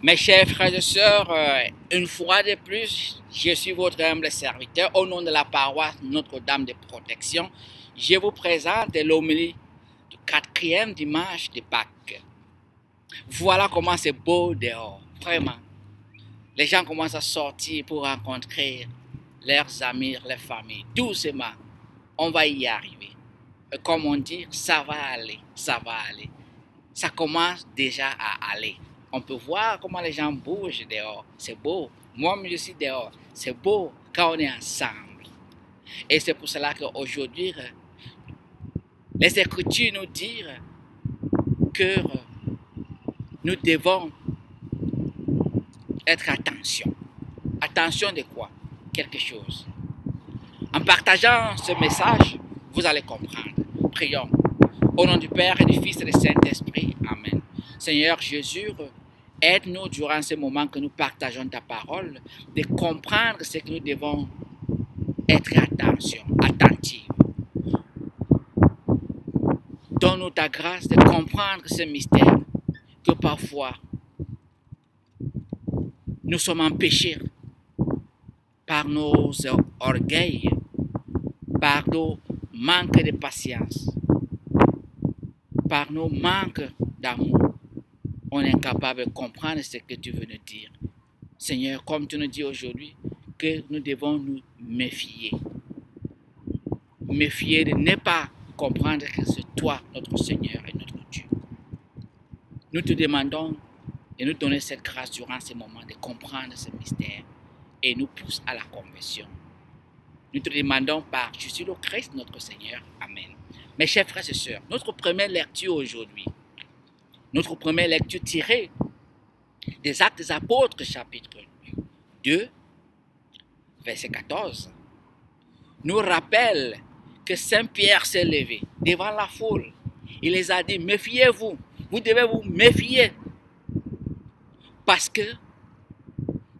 Mes chers frères et sœurs, une fois de plus, je suis votre humble serviteur. Au nom de la paroisse Notre-Dame de Protection, je vous présente l'homélie du 4e dimanche de Pâques. Voilà comment c'est beau dehors, vraiment. Les gens commencent à sortir pour rencontrer leurs amis, leurs familles. Doucement, on va y arriver. Et comme on dit, ça va aller, ça va aller. Ça commence déjà à aller. On peut voir comment les gens bougent dehors. C'est beau. Moi-même, je suis dehors. C'est beau quand on est ensemble. Et c'est pour cela qu'aujourd'hui, les Écritures nous disent que nous devons être attention. Attention de quoi? Quelque chose. En partageant ce message, vous allez comprendre. Prions. Au nom du Père et du Fils et du Saint-Esprit. Amen. Seigneur Jésus, aide-nous durant ce moment que nous partageons ta parole, de comprendre ce que nous devons être attentifs. Donne-nous ta grâce de comprendre ce mystère que parfois nous sommes empêchés par nos orgueils, par nos manques de patience, par nos manques d'amour. On est incapable de comprendre ce que tu veux nous dire. Seigneur, comme tu nous dis aujourd'hui, que nous devons nous méfier. Méfier de ne pas comprendre que c'est toi, notre Seigneur et notre Dieu. Nous te demandons de nous donner cette grâce durant ces moments de comprendre ce mystère et nous pousse à la conversion. Nous te demandons par Jésus le Christ, notre Seigneur. Amen. Mes chers frères et sœurs, notre première lecture aujourd'hui, notre première lecture tirée des Actes des Apôtres, chapitre 2, verset 14, nous rappelle que Saint Pierre s'est levé devant la foule. Il les a dit, méfiez-vous, vous devez vous méfier, parce que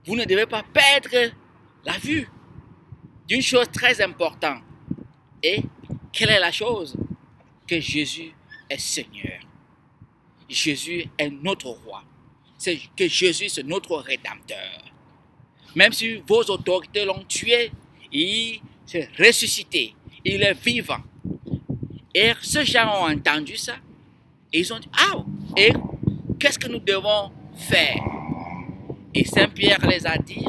vous ne devez pas perdre la vue d'une chose très importante. Et quelle est la chose? Que Jésus est Seigneur. Jésus est notre roi. C'est que Jésus c'est notre rédempteur. Même si vos autorités l'ont tué, il s'est ressuscité. Il est vivant. Et ces gens ont entendu ça. Et ils ont dit, ah, et qu'est-ce que nous devons faire? Et Saint Pierre les a dit,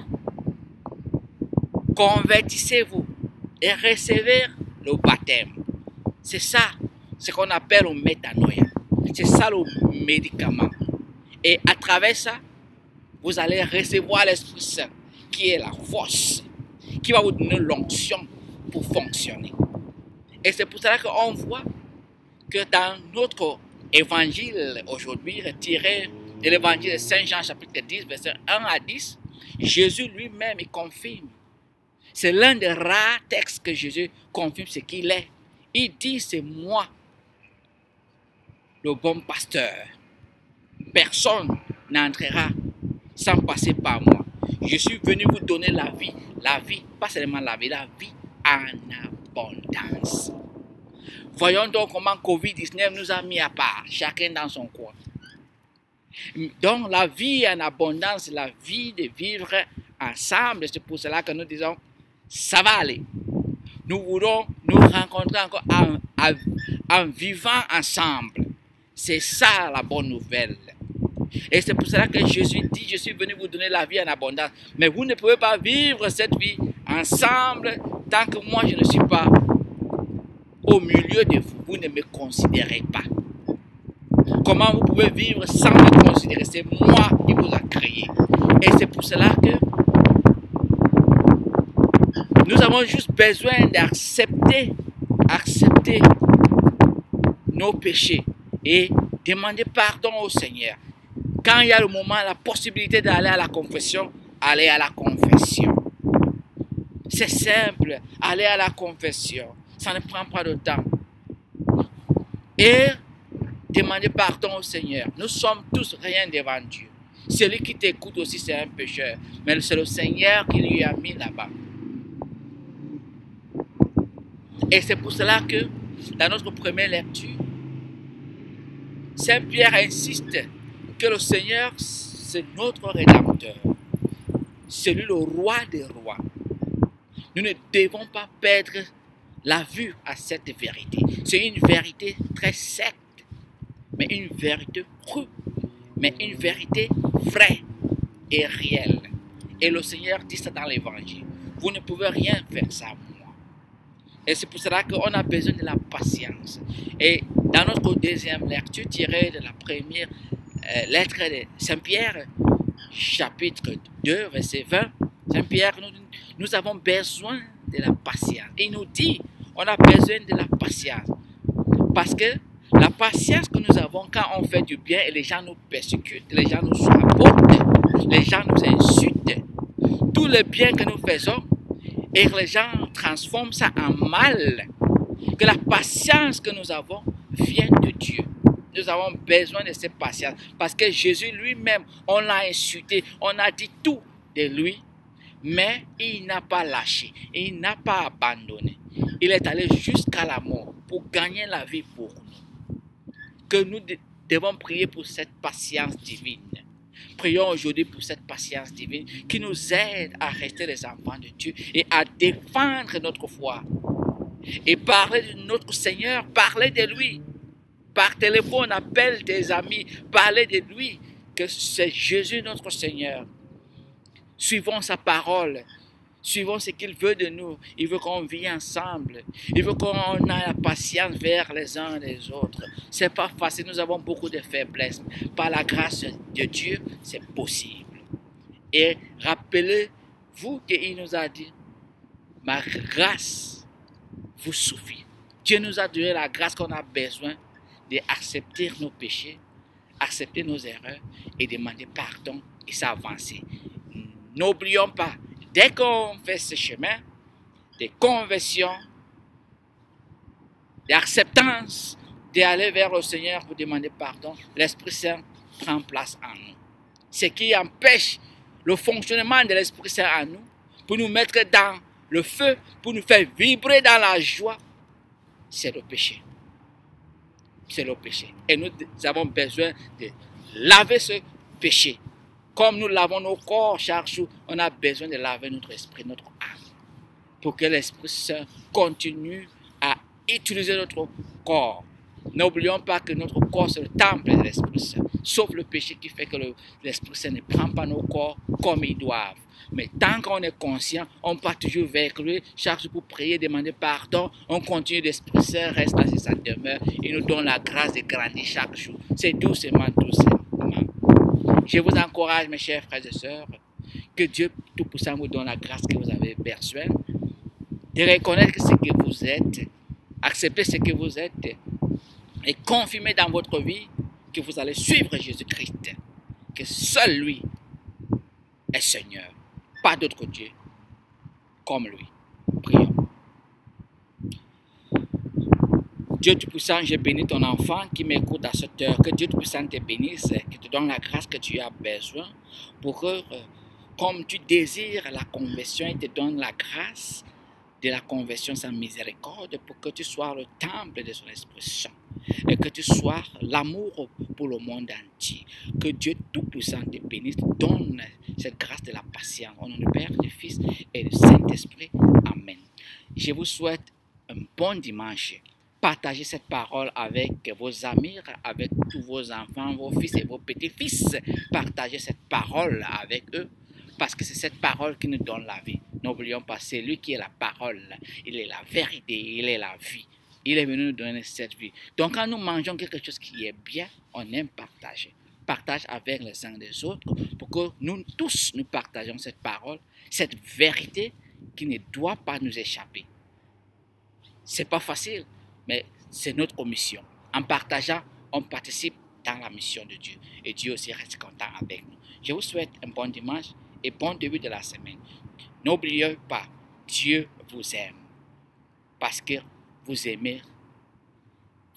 convertissez-vous et recevez le baptême. C'est ça, ce qu'on appelle le métanoïa. C'est ça le médicament. Et à travers ça, vous allez recevoir l'Esprit Saint, qui est la force, qui va vous donner l'onction pour fonctionner. Et c'est pour cela qu'on voit que dans notre évangile aujourd'hui, tiré de l'évangile de Saint Jean, chapitre 10, verset 1 à 10, Jésus lui-même il confirme. C'est l'un des rares textes que Jésus confirme ce qu'il est. Il dit, c'est moi, le bon pasteur. Personne n'entrera sans passer par moi. Je suis venu vous donner la vie, pas seulement la vie en abondance. Voyons donc comment Covid-19 nous a mis à part, chacun dans son coin. Donc la vie en abondance, la vie de vivre ensemble, c'est pour cela que nous disons, ça va aller. Nous voulons nous rencontrer encore en vivant ensemble. C'est ça la bonne nouvelle. Et c'est pour cela que Jésus dit, je suis venu vous donner la vie en abondance. Mais vous ne pouvez pas vivre cette vie ensemble tant que moi je ne suis pas au milieu de vous. Vous ne me considérez pas. Comment vous pouvez vivre sans me considérer? C'est moi qui vous a créé. Et c'est pour cela que nous avons juste besoin d'accepter nos péchés et demander pardon au Seigneur. Quand il y a le moment, la possibilité d'aller à la confession, allez à la confession. C'est simple, aller à la confession. Ça ne prend pas de temps. Et demander pardon au Seigneur. Nous sommes tous rien devant Dieu. Celui qui t'écoute aussi, c'est un pécheur. Mais c'est le Seigneur qui lui a mis là-bas. Et c'est pour cela que, dans notre première lecture, Saint Pierre insiste que le Seigneur c'est notre Rédempteur, celui le roi des rois. Nous ne devons pas perdre la vue à cette vérité. C'est une vérité très secte, mais une vérité crue, mais une vérité vraie et réelle. Et le Seigneur dit ça dans l'Évangile. Vous ne pouvez rien faire sans moi. Et c'est pour cela qu'on a besoin de la patience. Et dans notre deuxième lecture tirée de la première lettre de Saint-Pierre, chapitre 2, verset 20, Saint-Pierre, nous avons besoin de la patience. Et il nous dit, on a besoin de la patience. Parce que la patience que nous avons quand on fait du bien et les gens nous persécutent, les gens nous sabotent, les gens nous insultent, tout le bien que nous faisons, et les gens transforment ça en mal, que la patience que nous avons vient de Dieu. Nous avons besoin de cette patience parce que Jésus lui-même, on l'a insulté, on a dit tout de lui, mais il n'a pas lâché, il n'a pas abandonné. Il est allé jusqu'à la mort pour gagner la vie pour nous. Que nous devons prier pour cette patience divine. Prions aujourd'hui pour cette patience divine qui nous aide à rester les enfants de Dieu et à défendre notre foi. Et parler de notre Seigneur, parler de lui. Par téléphone, appelle tes amis, parler de lui, que c'est Jésus notre Seigneur. Suivons sa parole, suivons ce qu'il veut de nous. Il veut qu'on vive ensemble, il veut qu'on ait la patience vers les uns et les autres. Ce n'est pas facile, nous avons beaucoup de faiblesses. Par la grâce de Dieu, c'est possible. Et rappelez-vous qu'il nous a dit, ma grâce vous suffit. Dieu nous a donné la grâce qu'on a besoin d'accepter nos péchés, accepter nos erreurs et demander pardon et s'avancer. N'oublions pas, dès qu'on fait ce chemin de conversion, d'acceptance, d'aller vers le Seigneur pour demander pardon, l'Esprit Saint prend place en nous. Ce qui empêche le fonctionnement de l'Esprit Saint en nous, pour nous mettre dans le feu, pour nous faire vibrer dans la joie, c'est le péché. C'est le péché. Et nous avons besoin de laver ce péché. Comme nous lavons nos corps chaque jour, on a besoin de laver notre esprit, notre âme. Pour que l'Esprit Saint continue à utiliser notre corps. N'oublions pas que notre corps, c'est le temple de l'Esprit Saint. Sauf le péché qui fait que l'Esprit Saint ne prend pas nos corps comme ils doivent. Mais tant qu'on est conscient, on part toujours vers lui, chaque jour pour prier, demander pardon. On continue, l'Esprit Saint reste dans sa demeure. Il nous donne la grâce de grandir chaque jour. C'est doucement, doucement. Je vous encourage, mes chers frères et sœurs, que Dieu Tout-Puissant vous donne la grâce que vous avez besoin, de reconnaître ce que vous êtes, accepter ce que vous êtes, et confirmer dans votre vie que vous allez suivre Jésus-Christ, que seul lui est Seigneur, pas d'autre Dieu comme lui. Prions. Dieu Tout-Puissant, je bénis ton enfant qui m'écoute à cette heure. Que Dieu Tout-Puissant te bénisse, qui te donne la grâce que tu as besoin pour que, comme tu désires la conversion, il te donne la grâce de la conversion sans miséricorde pour que tu sois le temple de son Esprit Saint et que tu sois l'amour pour le monde entier. Que Dieu Tout-Puissant te bénisse, donne cette grâce de la patience. Au nom du Père, du Fils et du Saint-Esprit. Amen. Je vous souhaite un bon dimanche. Partagez cette parole avec vos amis, avec tous vos enfants, vos fils et vos petits-fils. Partagez cette parole avec eux parce que c'est cette parole qui nous donne la vie. N'oublions pas, c'est lui qui est la parole. Il est la vérité, il est la vie. Il est venu nous donner cette vie. Donc quand nous mangeons quelque chose qui est bien, on aime partager. Partage avec les uns des autres pour que nous tous nous partageons cette parole, cette vérité qui ne doit pas nous échapper. C'est pas facile. Mais c'est notre mission. En partageant, on participe dans la mission de Dieu. Et Dieu aussi reste content avec nous. Je vous souhaite un bon dimanche et bon début de la semaine. N'oubliez pas, Dieu vous aime. Parce que vous aimez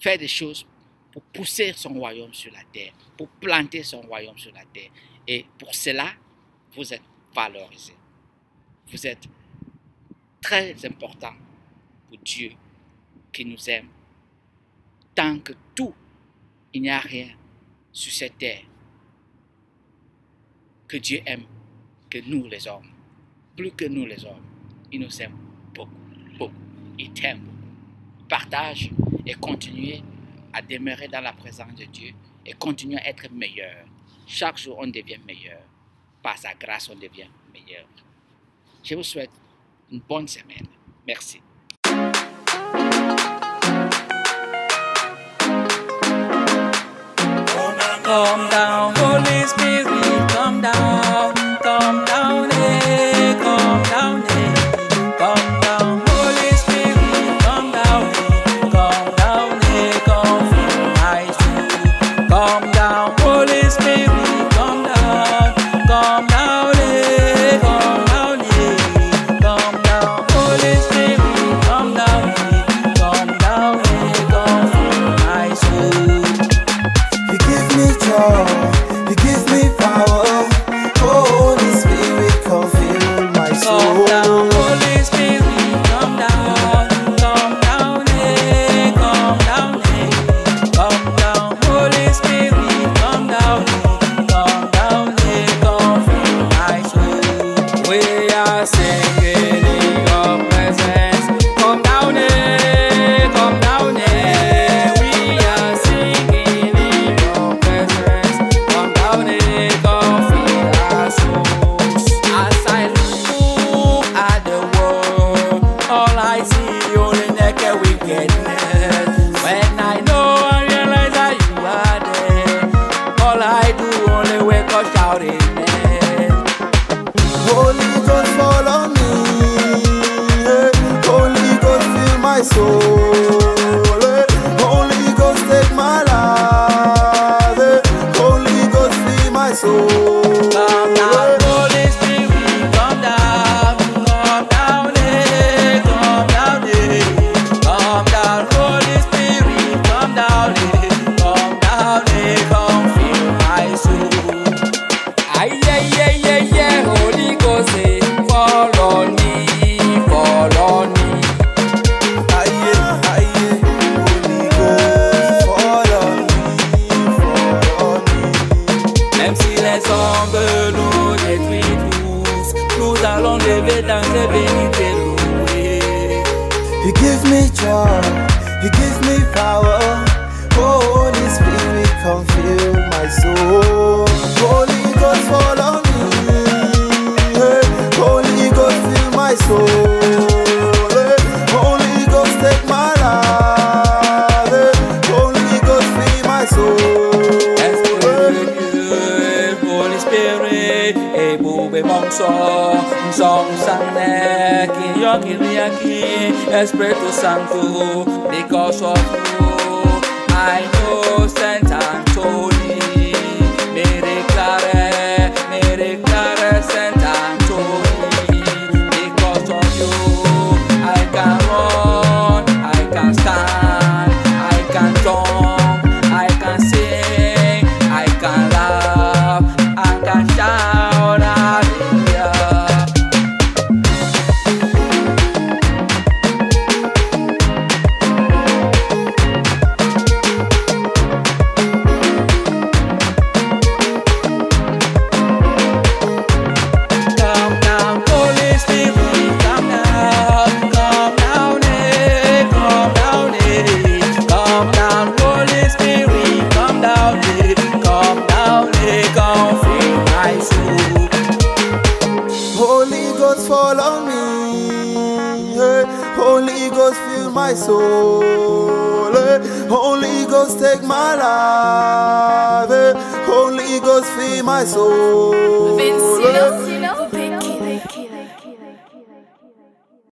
faire des choses pour pousser son royaume sur la terre. Pour planter son royaume sur la terre. Et pour cela, vous êtes valorisé. Vous êtes très important pour Dieu qui nous aime. Tant que tout, il n'y a rien sur cette terre que Dieu aime que nous les hommes. Plus que nous les hommes. Il nous aime beaucoup, beaucoup. Il t'aime beaucoup. Partage et continuez à demeurer dans la présence de Dieu et continuez à être meilleur. Chaque jour, on devient meilleur. Par sa grâce, on devient meilleur. Je vous souhaite une bonne semaine. Merci. Come down, Holy Spirit, come down, eh, come down, eh, come down, Holy Spirit, come down, eh, come fill my soul. Come down, Holy Spirit, come down, eh, come down, Holy Spirit, come down, eh, come fill my soul. You give me joy, you give me power. Holy Spirit, come fill my soul. Come down, Holy Spirit, come down, eh, come down, Holy Spirit, come down, eh, come fill my soul. We are singing in your presence. Come down, eh, we are singing in your presence. Come down, eh, come fill our souls. As I look at the world, all I see only naked wickedness. When I know and realize that you are there, all I do only wake up shouting, eh. Holy Ghost, follow me. Holy Ghost, fill my soul. Holy Ghost, take my life. Holy Ghost, fill my soul. Come down, Holy Spirit, come down, eh, come down, Holy Spirit, come down, eh, come fill my soul. Aye, Holy Ghost, eh, fall on me, fall on me. Aye, Holy Ghost, follow me. Même si les hommes veulent nous détruire tous, nous allons lever dans ces bénites et louer. You give me joy, you give me power. Holy Spirit, come fill my soul. Holy Ghost, follow me. Holy Ghost, fill my soul. Holy Ghost, take my life. Holy Ghost, fill my soul. Esprit de Dieu, Holy Spirit, et boube mon son sang qui yaki, Espiritu Santo, because of you, I know Saint Anthony, me declare Saint Anthony, because of you, I can run, I can stand, I can jump, I can sing, I can laugh, I can shout, hallelujah. Come down, Holy Spirit, come down, eh, come down, Holy Spirit, come down, eh, come fill my soul. Holy Ghost, follow me. Holy Ghost, fill my soul. Holy Ghost, take my life. Holy Ghost, fill my soul.